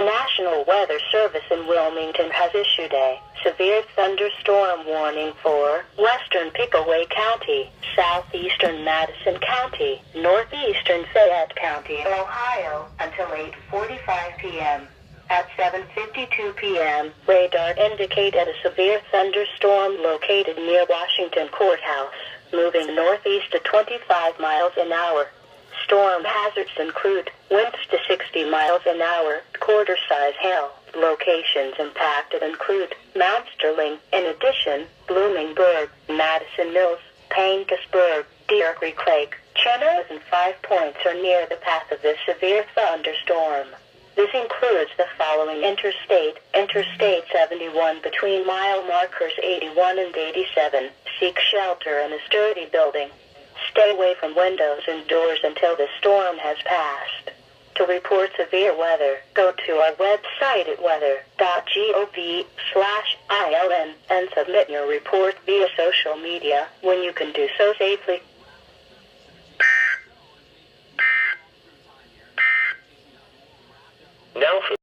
National Weather Service in Wilmington has issued a severe thunderstorm warning for western Pickaway County, southeastern Madison County, northeastern Fayette County, Ohio, until 8:45 p.m. At 7:52 p.m., radar indicated a severe thunderstorm located near Washington Courthouse, moving northeast at 25 miles an hour. Storm hazards include winds to 60 miles an hour, quarter-size hail. Locations impacted include Mount Sterling. In addition, Bloomingburg, Madison Mills, Paintisburg, Deer Creek Lake, Chenoweth, and 5 Points are near the path of this severe thunderstorm. This includes the following interstate: Interstate 71 between mile markers 81 and 87. Seek shelter in a sturdy building. Stay away from windows and doors until the storm has passed. To report severe weather, go to our website at weather.gov/ILN and submit your report via social media when you can do so safely. Now for